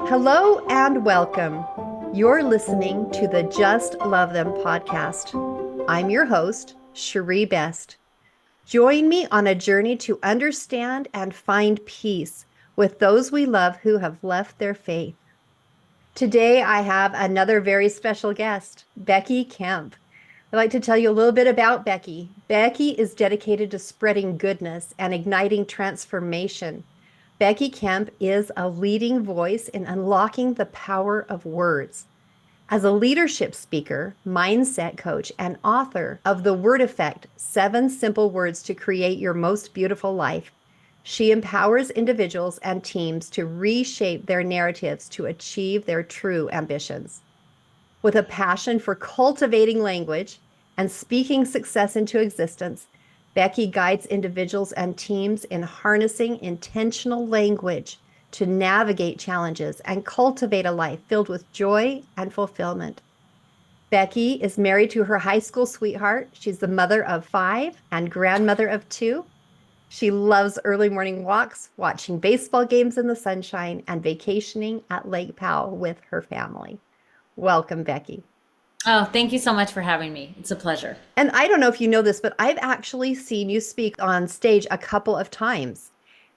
Hello and welcome. You're listening to the Just Love Them podcast. I'm your host, Cherie Best. Join me on a journey to understand and find peace with those we love who have left their faith. Today, I have another very special guest, Becky Kemp. I'd like to tell you a little bit about Becky. Becky is dedicated to spreading goodness and igniting transformation. Becky Kemp is a leading voice in unlocking the power of words. As a leadership speaker, mindset coach, and author of The Word Effect, 7 Simple Words to Create Your Most Beautiful Life, she empowers individuals and teams to reshape their narratives to achieve their true ambitions. With a passion for cultivating language and speaking success into existence, Becky guides individuals and teams in harnessing intentional language to navigate challenges and cultivate a life filled with joy and fulfillment. Becky is married to her high school sweetheart. She's the mother of 5 and grandmother of 2. She loves early morning walks, watching baseball games in the sunshine, and vacationing at Lake Powell with her family. Welcome, Becky. Oh, thank you so much for having me. It's a pleasure. And I don't know if you know this, but I've actually seen you speak on stage a couple of times.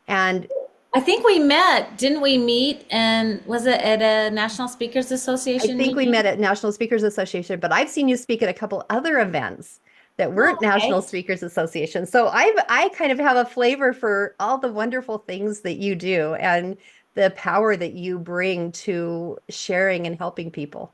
And I think we met, didn't we meet? And was it at a National Speakers I Association think we meeting? met at National Speakers Association, but I've seen you speak at a couple other events that weren't Oh, National okay. Speakers Association. So I kind of have a flavor for all the wonderful things that you do and the power that you bring to sharing and helping people.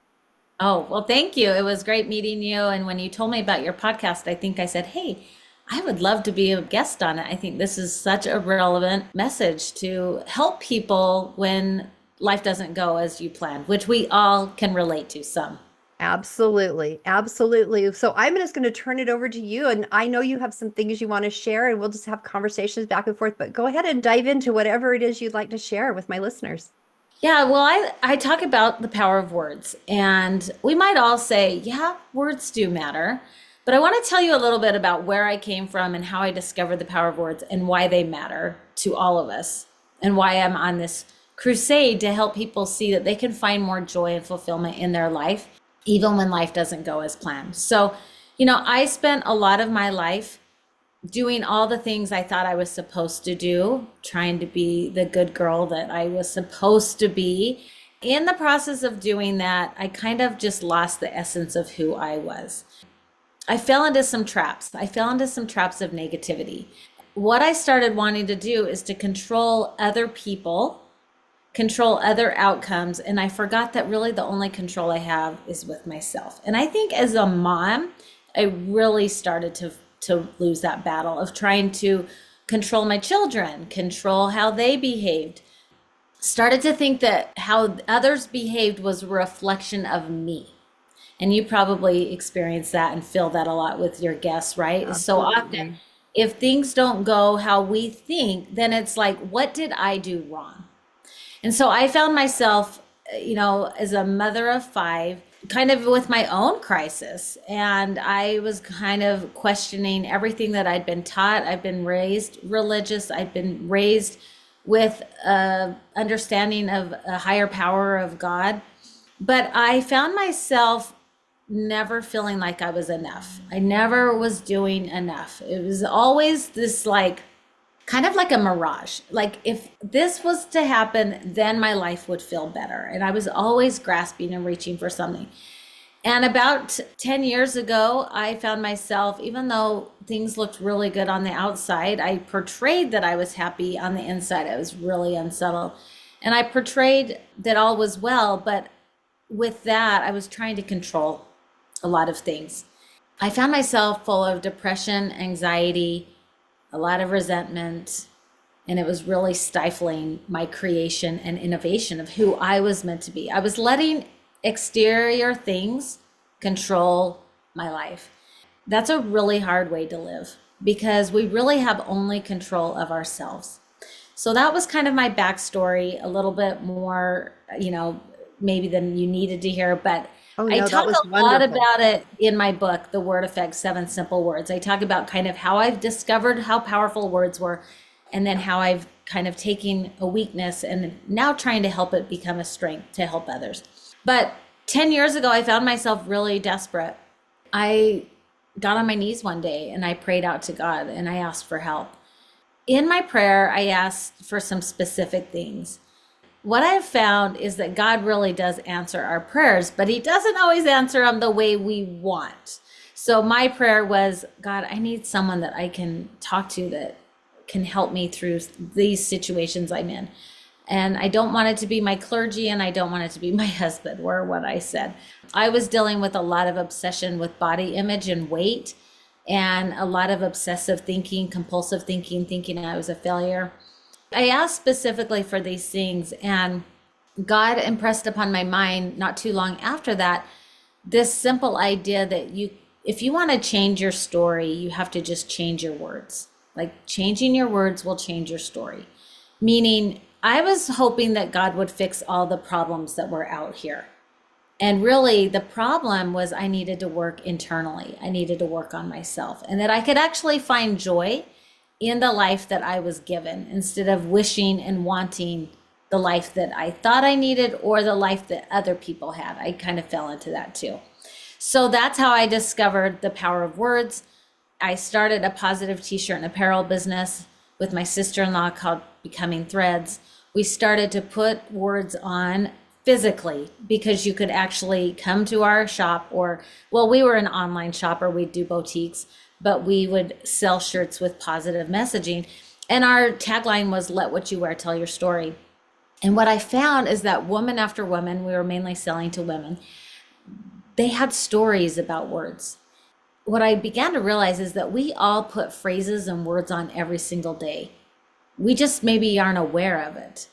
Oh, well, thank you. It was great meeting you. And when you told me about your podcast, I think I said, hey, I would love to be a guest on it. I think this is such a relevant message to help people when life doesn't go as you planned, which we all can relate to some. Absolutely. Absolutely. So I'm just going to turn it over to you. And I know you have some things you want to share, and we'll just have conversations back and forth. But go ahead and dive into whatever it is you'd like to share with my listeners. Yeah, well, I talk about the power of words, and we might all say, yeah, words do matter. But I want to tell you a little bit about where I came from and how I discovered the power of words and why they matter to all of us, and why I'm on this crusade to help people see that they can find more joy and fulfillment in their life, even when life doesn't go as planned. So, I spent a lot of my life doing all the things I thought I was supposed to do, trying to be the good girl that I was supposed to be. In the process of doing that, I kind of just lost the essence of who I was. I fell into some traps. I fell into some traps of negativity. What I started wanting to do is to control other people, control other outcomes, and I forgot that really the only control I have is with myself. And I think as a mom, I really started to lose that battle of trying to control my children, control how they behaved. Started to think that how others behaved was a reflection of me. And you probably experience that and feel that a lot with your guests, right? So often, Absolutely. if things don't go how we think, then it's like, what did I do wrong? And so I found myself, as a mother of 5, kind of with my own crisis. And I was kind of questioning everything that I'd been taught. I've been raised religious. I've been raised with understanding of a higher power of God. But I found myself never feeling like I was enough. I never was doing enough. It was always this like, kind of like a mirage. Like if this was to happen, then my life would feel better. And I was always grasping and reaching for something. And about 10 years ago, I found myself, even though things looked really good on the outside, I portrayed that I was happy on the inside. I was really unsettled. And I portrayed that all was well, but with that, I was trying to control a lot of things. I found myself full of depression, anxiety, a lot of resentment, and it was really stifling my creation and innovation of who I was meant to be. I was letting exterior things control my life. That's a really hard way to live because we really have only control of ourselves. So that was kind of my backstory, a little bit more, maybe than you needed to hear, but Oh, I no, that talk was a lot wonderful. about it in my book, The Word Effect, 7 Simple Words. I talk about kind of how I've discovered how powerful words were and then how I've kind of taking a weakness and now trying to help it become a strength to help others. But 10 years ago, I found myself really desperate. I got on my knees one day and I prayed out to God and I asked for help. In my prayer, I asked for some specific things. What I've found is that God really does answer our prayers, but he doesn't always answer them the way we want. So my prayer was, God, I need someone that I can talk to that can help me through these situations I'm in. And I don't want it to be my clergy and I don't want it to be my husband, were what I said. I was dealing with a lot of obsession with body image and weight, and a lot of obsessive thinking, compulsive thinking, thinking I was a failure. I asked specifically for these things, and God impressed upon my mind not too long after that this simple idea that if you want to change your story, you have to just change your words. Like changing your words will change your story. Meaning, I was hoping that God would fix all the problems that were out here. And really, the problem was I needed to work internally. I needed to work on myself, and that I could actually find joy in the life that I was given instead of wishing and wanting the life that I thought I needed or the life that other people had. I kind of fell into that too. So that's how I discovered the power of words. I started a positive t-shirt and apparel business with my sister-in-law called Becoming Threads. We started to put words on physically because you could actually come to our shop we were an online shop, or we'd do boutiques, but we would sell shirts with positive messaging. And our tagline was, let what you wear tell your story. And what I found is that woman after woman, we were mainly selling to women, they had stories about words. What I began to realize is that we all put phrases and words on every single day. We just maybe aren't aware of it.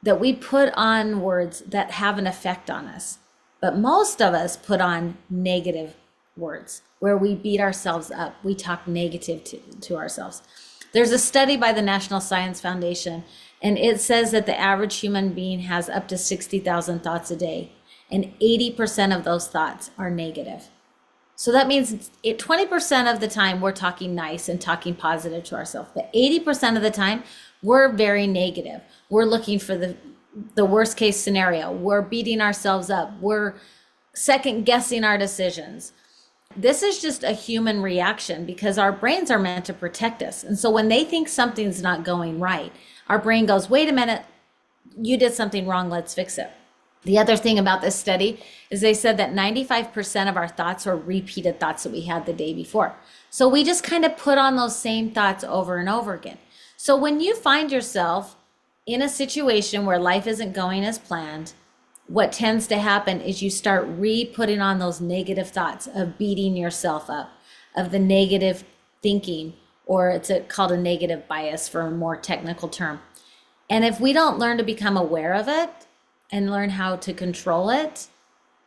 That we put on words that have an effect on us. But most of us put on negative words where we beat ourselves up. We talk negative to ourselves. There's a study by the National Science Foundation, and it says that the average human being has up to 60,000 thoughts a day, and 80% of those thoughts are negative. So that means 20% of the time we're talking nice and talking positive to ourselves, but 80% of the time we're very negative. We're looking for the worst case scenario. We're beating ourselves up. We're second guessing our decisions. This is just a human reaction because our brains are meant to protect us. And so when they think something's not going right, our brain goes, wait a minute, you did something wrong, let's fix it. The other thing about this study is they said that 95% of our thoughts were repeated thoughts that we had the day before. So we just kind of put on those same thoughts over and over again. So when you find yourself in a situation where life isn't going as planned, what tends to happen is you start re-putting on those negative thoughts of beating yourself up, of the negative thinking, or it's called a negative bias for a more technical term. And if we don't learn to become aware of it and learn how to control it,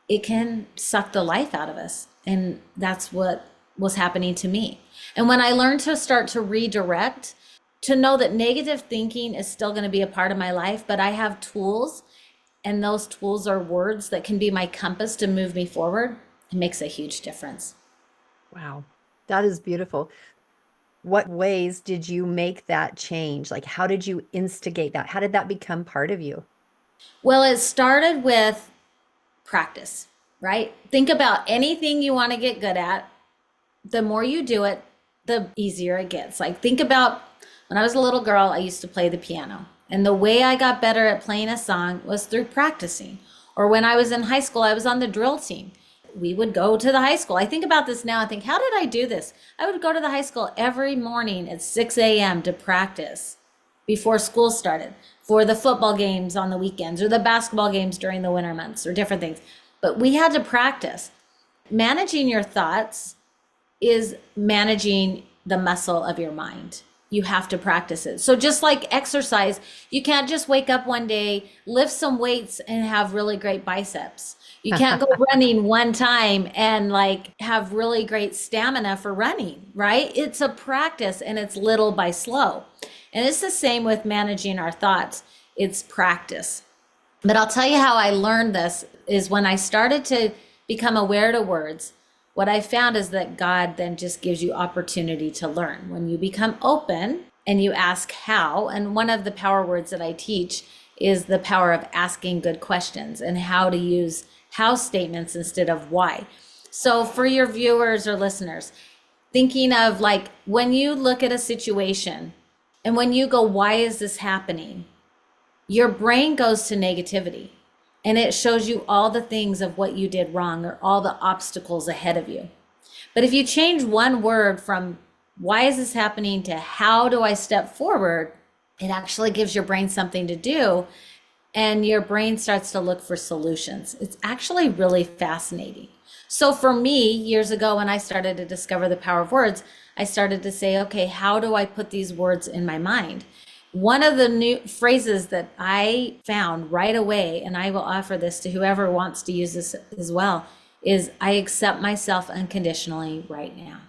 it can suck the life out of us. And that's what was happening to me. And when I learned to start to redirect, to know that negative thinking is still going to be a part of my life, but I have tools, and those tools are words that can be my compass to move me forward, it makes a huge difference. Wow, that is beautiful. What ways did you make that change? Like, how did you instigate that? How did that become part of you? Well, it started with practice, right? Think about anything you want to get good at. The more you do it, the easier it gets. Like, think about when I was a little girl, I used to play the piano. And the way I got better at playing a song was through practicing. Or when I was in high school, I was on the drill team. We would go to the high school. I think about this now and think, how did I do this? I would go to the high school every morning at 6 a.m. to practice before school started for the football games on the weekends or the basketball games during the winter months or different things. But we had to practice. Managing your thoughts is managing the muscle of your mind. You have to practice it. So just like exercise, you can't just wake up one day, lift some weights and have really great biceps. You can't go running one time and like have really great stamina for running, right? It's a practice and it's little by slow. And it's the same with managing our thoughts. It's practice. But I'll tell you how I learned this is when I started to become aware to words. What I found is that God then just gives you opportunity to learn. When you become open and you ask how. And one of the power words that I teach is the power of asking good questions and how to use how statements instead of why. So for your viewers or listeners, thinking of like when you look at a situation and when you go, why is this happening? Your brain goes to negativity and it shows you all the things of what you did wrong or all the obstacles ahead of you. But if you change one word from why is this happening to how do I step forward, it actually gives your brain something to do and your brain starts to look for solutions. It's actually really fascinating. So for me, years ago, when I started to discover the power of words, I started to say, okay, how do I put these words in my mind? One of the new phrases that I found right away, and I will offer this to whoever wants to use this as well, is I accept myself unconditionally right now.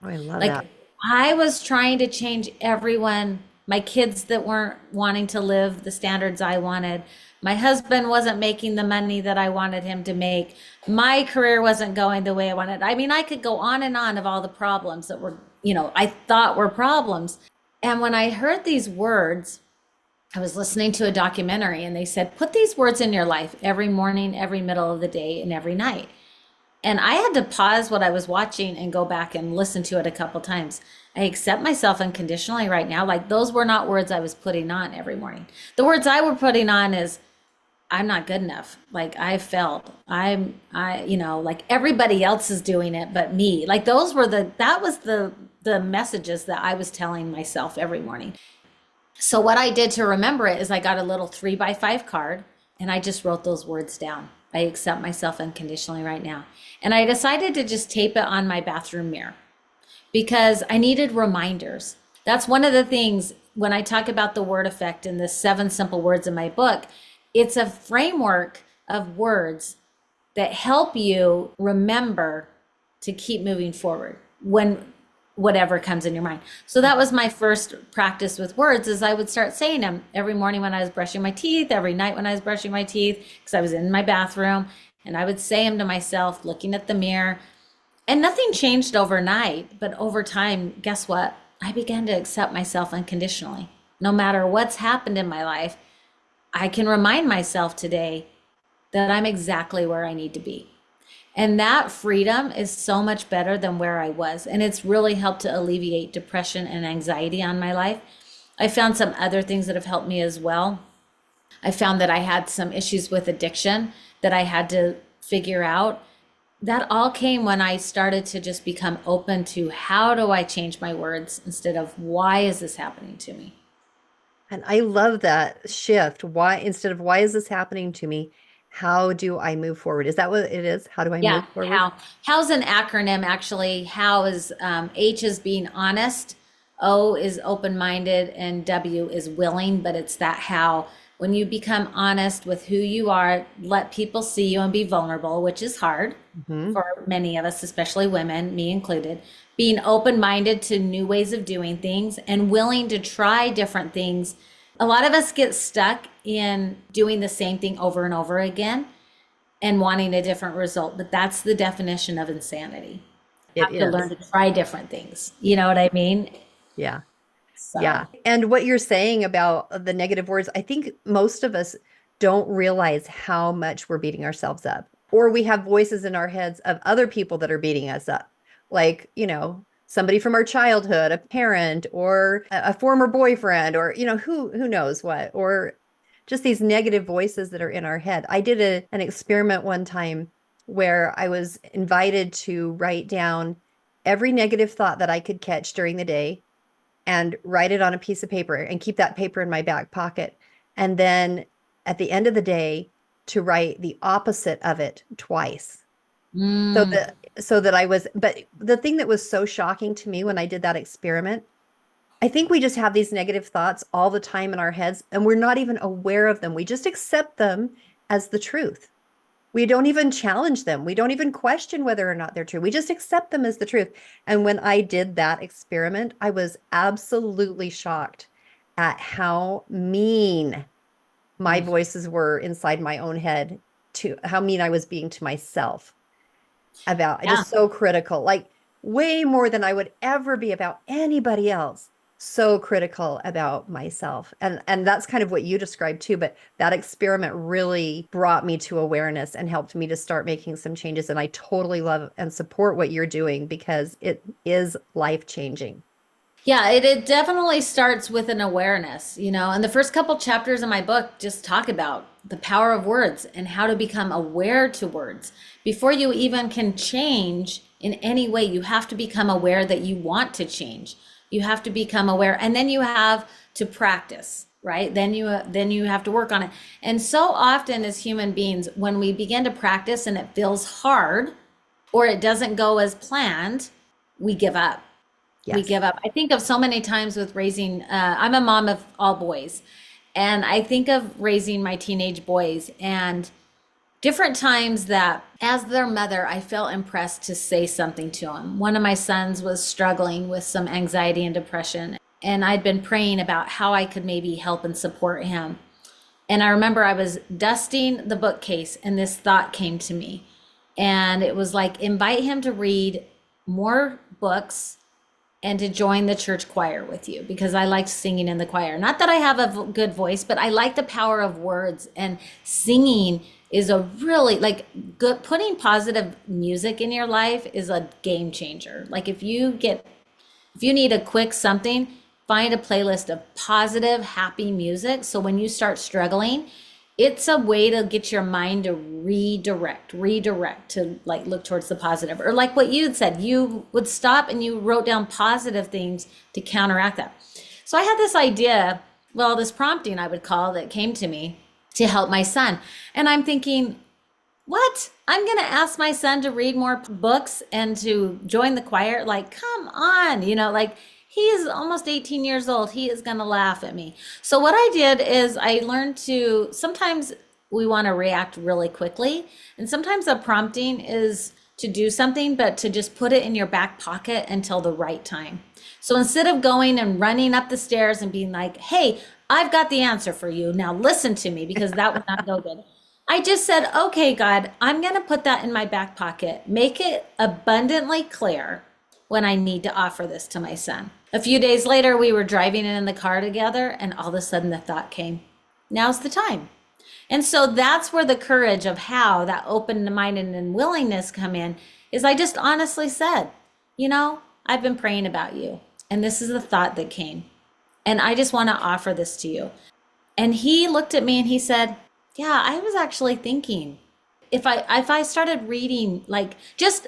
Oh, I love Like that. I was trying to change everyone, my kids that weren't wanting to live the standards I wanted. My husband wasn't making the money that I wanted him to make. My career wasn't going the way I wanted. I mean, I could go on and on of all the problems that were, I thought were problems. And when I heard these words, I was listening to a documentary and they said, put these words in your life every morning, every middle of the day, and every night. And I had to pause what I was watching and go back and listen to it a couple times. I accept myself unconditionally right now. Like those were not words I was putting on every morning. The words I were putting on is I'm not good enough. Like I failed. Like everybody else is doing it but me. Like that was the messages that I was telling myself every morning. So what I did to remember it is I got a little 3x5 card and I just wrote those words down. I accept myself unconditionally right now. And I decided to just tape it on my bathroom mirror because I needed reminders. That's one of the things when I talk about the word effect in the 7 simple words in my book, it's a framework of words that help you remember to keep moving forward when whatever comes in your mind. So that was my first practice with words is I would start saying them every morning when I was brushing my teeth, every night when I was brushing my teeth, because I was in my bathroom and I would say them to myself, looking at the mirror. And nothing changed overnight, but over time, guess what? I began to accept myself unconditionally. No matter what's happened in my life, I can remind myself today that I'm exactly where I need to be. And that freedom is so much better than where I was. And it's really helped to alleviate depression and anxiety on my life. I found some other things that have helped me as well. I found that I had some issues with addiction that I had to figure out. That all came when I started to just become open to how do I change my words instead of why is this happening to me? And I love that shift. Why, instead of why is this happening to me? How do I move forward? Is that what it is? How do I Yeah, move forward? how. How's an acronym actually? How is H is being honest, O is open-minded, and W is willing, but it's that how. When you become honest with who you are, let people see you and be vulnerable, which is hard Hmm. for many of us, especially women, me included. Being open-minded to new ways of doing things and willing to try different things. A lot of us get stuck in doing the same thing over and over again and wanting a different result. But that's the definition of insanity. You It have to learn is. to try different things. You know what I mean? Yeah. So, Yeah. And what you're saying about the negative words, I think most of us don't realize how much we're beating ourselves up. Or we have voices in our heads of other people that are beating us up. Like, somebody from our childhood, a parent or a former boyfriend or, who knows what, or just these negative voices that are in our head. I did an experiment one time where I was invited to write down every negative thought that I could catch during the day and write it on a piece of paper and keep that paper in my back pocket. And then at the end of the day, to write the opposite of it twice. So mm, that I was, but the thing that was so shocking to me when I did that experiment, I think we just have these negative thoughts all the time in our heads and we're not even aware of them. We just accept them as the truth. We don't even challenge them. We don't even question whether or not they're true. We just accept them as the truth. And when I did that experiment, I was absolutely shocked at how mean my mm, voices were inside my own head, to how mean I was being to myself, about yeah. just so critical, like way more than I would ever be about anybody else. so critical about myself. And that's kind of what you described too, but that experiment really brought me to awareness and helped me to start making some changes. And I totally love and support what you're doing because it is life-changing. Yeah, it definitely starts with an awareness, and the first couple chapters in my book just talk about the power of words and how to become aware to words. Before you even can change in any way, you have to become aware that you want to change. You have to become aware, and then you have to practice, right? Then you have to work on it. And so often as human beings, when we begin to practice and it feels hard or it doesn't go as planned, we give up. We Yes. give up. I think of so many times with raising, I'm a mom of all boys, and I think of raising my teenage boys and different times that as their mother, I felt impressed to say something to them. One of my sons was struggling with some anxiety and depression, and I'd been praying about how I could maybe help and support him. And I remember I was dusting the bookcase, and this thought came to me. And it was like, invite him to read more books and to join the church choir with you because I liked singing in the choir. Not that I have a good voice, but I like the power of words, and singing is a really like good, putting positive music in your life is a game changer. Like if you need a quick something, find a playlist of positive, happy music. So when you start struggling, it's a way to get your mind to redirect to like look towards the positive. Or like what you had said, you would stop and you wrote down positive things to counteract that. So I had this idea, well, this prompting I would call that came to me to help my son. And I'm thinking, what? I'm going to ask my son to read more books and to join the choir? Like, come on, like he is almost 18 years old. He is going to laugh at me. So what I did is I learned to, sometimes we want to react really quickly. And sometimes the prompting is to do something, but to just put it in your back pocket until the right time. So instead of going and running up the stairs and being like, hey, I've got the answer for you. Now listen to me, because that would not go good. I just said, okay, God, I'm going to put that in my back pocket. Make it abundantly clear when I need to offer this to my son. A few days later, we were driving in the car together, and all of a sudden the thought came, now's the time. And so that's where the courage of how that open mind and willingness come in, is I just honestly said, I've been praying about you, and this is the thought that came. And I just want to offer this to you. And he looked at me and he said, yeah, I was actually thinking if I started reading like just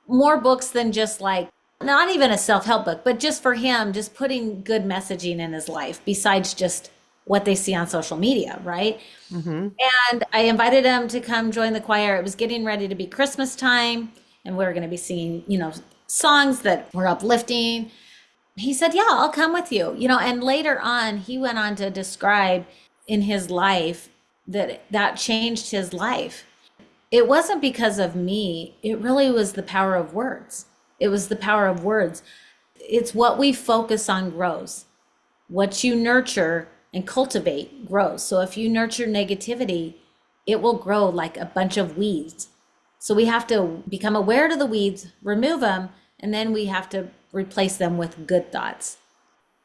more books than just like not even a self-help book, but just for him, just putting good messaging in his life besides just what they see on social media, right? Mm-hmm. And I invited him to come join the choir. It was getting ready to be Christmas time, and we were going to be singing, songs that were uplifting. He said, yeah, I'll come with you, and later on, he went on to describe in his life that changed his life. It wasn't because of me. It really was the power of words. It was the power of words. It's what we focus on grows. What you nurture and cultivate grows. So if you nurture negativity, it will grow like a bunch of weeds. So we have to become aware to the weeds, remove them, and then we have to replace them with good thoughts.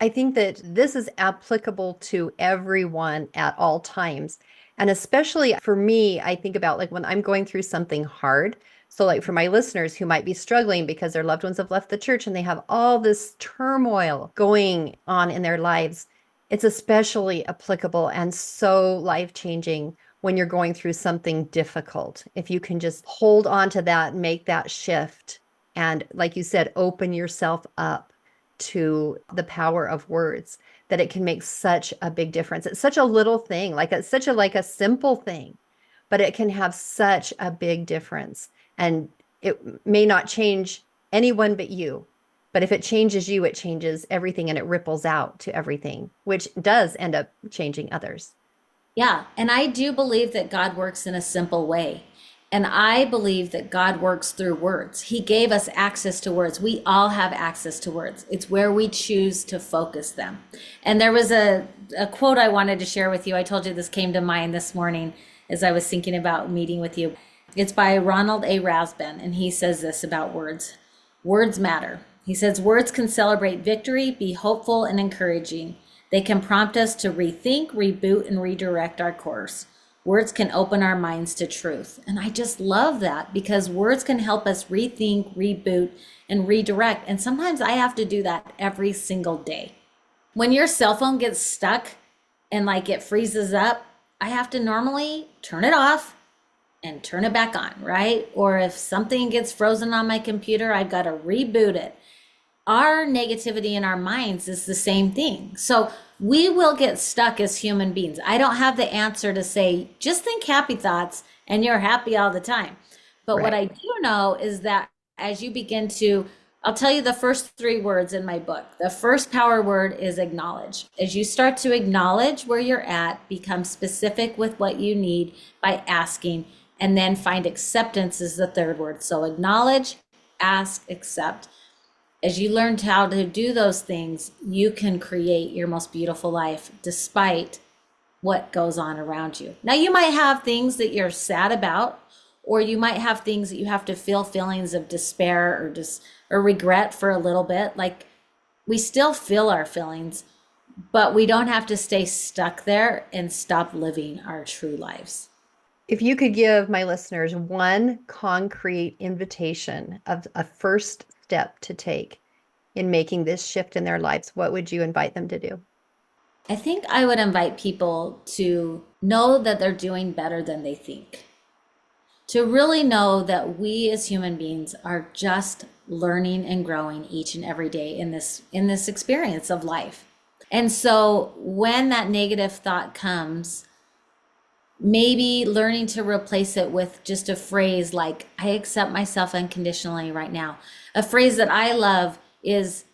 I think that this is applicable to everyone at all times. And especially for me, I think about like when I'm going through something hard. So, like for my listeners who might be struggling because their loved ones have left the church and they have all this turmoil going on in their lives, it's especially applicable and so life-changing when you're going through something difficult. If you can just hold on to that, make that shift, and like you said, open yourself up to the power of words, that it can make such a big difference. It's such a little thing, like it's such a like a simple thing, but it can have such a big difference. And it may not change anyone but you. But if it changes you, it changes everything, and it ripples out to everything, which does end up changing others. Yeah, and I do believe that God works in a simple way. And I believe that God works through words. He gave us access to words. We all have access to words. It's where we choose to focus them. And there was a quote I wanted to share with you. I told you this came to mind this morning as I was thinking about meeting with you. It's by Ronald A. Rasbin, and he says this about words. Words matter. He says, words can celebrate victory, be hopeful and encouraging. They can prompt us to rethink, reboot, and redirect our course. Words can open our minds to truth. And I just love that because words can help us rethink, reboot, and redirect. And sometimes I have to do that every single day. When your cell phone gets stuck and like it freezes up, I have to normally turn it off and turn it back on, right? Or if something gets frozen on my computer, I've got to reboot it. Our negativity in our minds is the same thing. So we will get stuck as human beings. I don't have the answer to say, just think happy thoughts and you're happy all the time. But what Right. I do know is that as you begin to, I'll tell you the first three words in my book. The first power word is acknowledge. As you start to acknowledge where you're at, become specific with what you need by asking, and then find acceptance is the third word. So acknowledge, ask, accept. As you learn how to do those things, you can create your most beautiful life despite what goes on around you. Now, you might have things that you're sad about, or you might have things that you have to feel feelings of despair or regret for a little bit. Like we still feel our feelings, but we don't have to stay stuck there and stop living our true lives. If you could give my listeners one concrete invitation of a first step to take in making this shift in their lives, what would you invite them to do? I think I would invite people to know that they're doing better than they think. To really know that we as human beings are just learning and growing each and every day in this experience of life. And so when that negative thought comes, maybe learning to replace it with just a phrase like, I accept myself unconditionally right now. A phrase that I love is,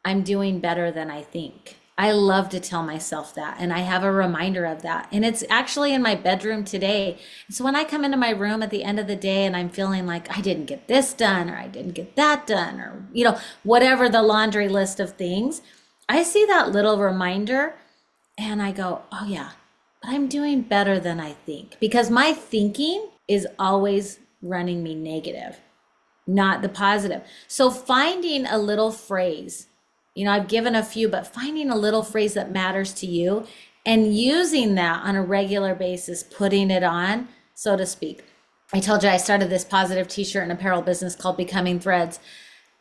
I'm doing better than I think. I love to tell myself that. And I have a reminder of that. And it's actually in my bedroom today. So when I come into my room at the end of the day and I'm feeling like I didn't get this done or I didn't get that done or, whatever the laundry list of things, I see that little reminder and I go, oh yeah, but I'm doing better than I think because my thinking is always running me negative, not the positive. So finding a little phrase, I've given a few, but finding a little phrase that matters to you and using that on a regular basis, putting it on, so to speak. I told you I started this positive t-shirt and apparel business called Becoming Threads.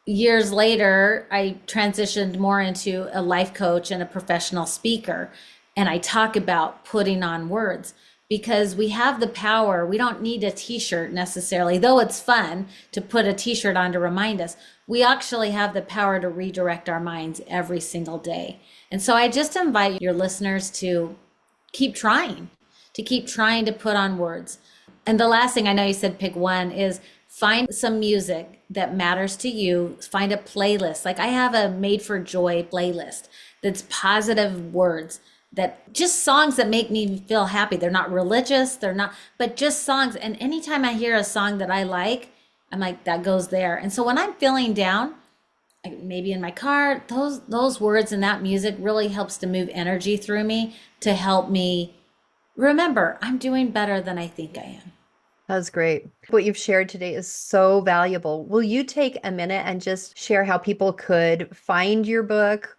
Years later, I transitioned more into a life coach and a professional speaker. And I talk about putting on words because we have the power. We don't need a t-shirt necessarily, though it's fun to put a t-shirt on to remind us. We actually have the power to redirect our minds every single day. And so I just invite your listeners to keep trying, to put on words. And the last thing, I know you said pick one, is find some music that matters to you. Find a playlist. Like I have a Made for Joy playlist that's positive words, that just songs that make me feel happy. They're not religious, but just songs. And anytime I hear a song that I like, I'm like, that goes there. And so when I'm feeling down, maybe in my car, those words and that music really helps to move energy through me to help me remember I'm doing better than I think I am. That was great. What you've shared today is so valuable. Will you take a minute and just share how people could find your book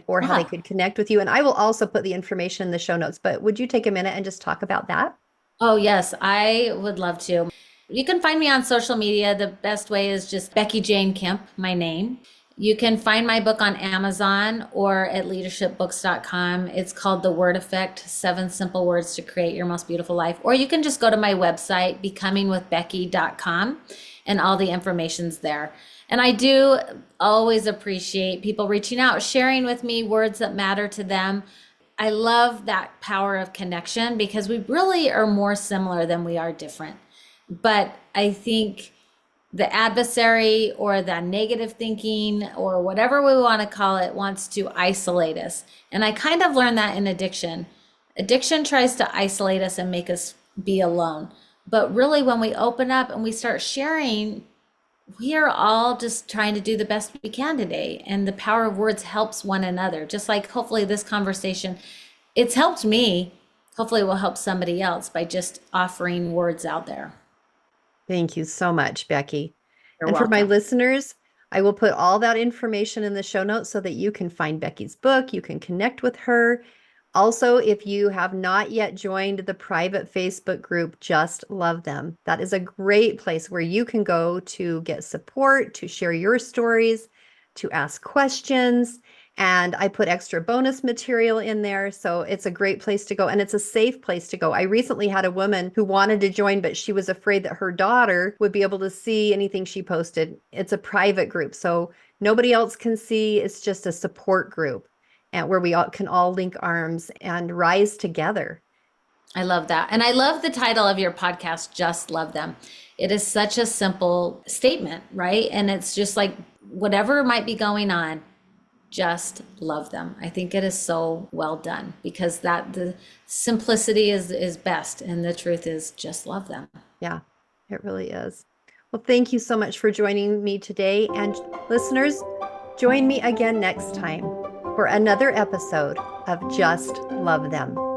or how they Yeah. could connect with you? And I will also put the information in the show notes, but would you take a minute and just talk about that? Oh, yes, I would love to. You can find me on social media. The best way is just Becky Jane Kemp, my name. You can find my book on Amazon or at leadershipbooks.com. It's called The Word Effect, 7 Simple Words to Create Your Most Beautiful Life. Or you can just go to my website, becomingwithbecky.com, and all the information's there. And I do always appreciate people reaching out, sharing with me words that matter to them. I love that power of connection because we really are more similar than we are different. But I think the adversary or the negative thinking or whatever we want to call it wants to isolate us. And I kind of learned that in addiction. Addiction tries to isolate us and make us be alone. But really, when we open up and we start sharing, we are all just trying to do the best we can today. And the power of words helps one another. Just like hopefully this conversation, it's helped me. Hopefully it will help somebody else by just offering words out there. Thank you so much, Becky. You're And for my welcome. listeners, I will put all that information in the show notes so that you can find Becky's book, you can connect with her. Also, if you have not yet joined the private Facebook group, Just Love Them, that is a great place where you can go to get support, to share your stories, to ask questions. And I put extra bonus material in there. So it's a great place to go. And it's a safe place to go. I recently had a woman who wanted to join, but she was afraid that her daughter would be able to see anything she posted. It's a private group. So nobody else can see. It's just a support group and where we all can all link arms and rise together. I love that. And I love the title of your podcast, Just Love Them. It is such a simple statement, right? And it's just like whatever might be going on, just love them. I think it is so well done because that the simplicity is best and the truth is just love them. Yeah, it really is. Well, thank you so much for joining me today. And listeners, join me again next time for another episode of Just Love Them.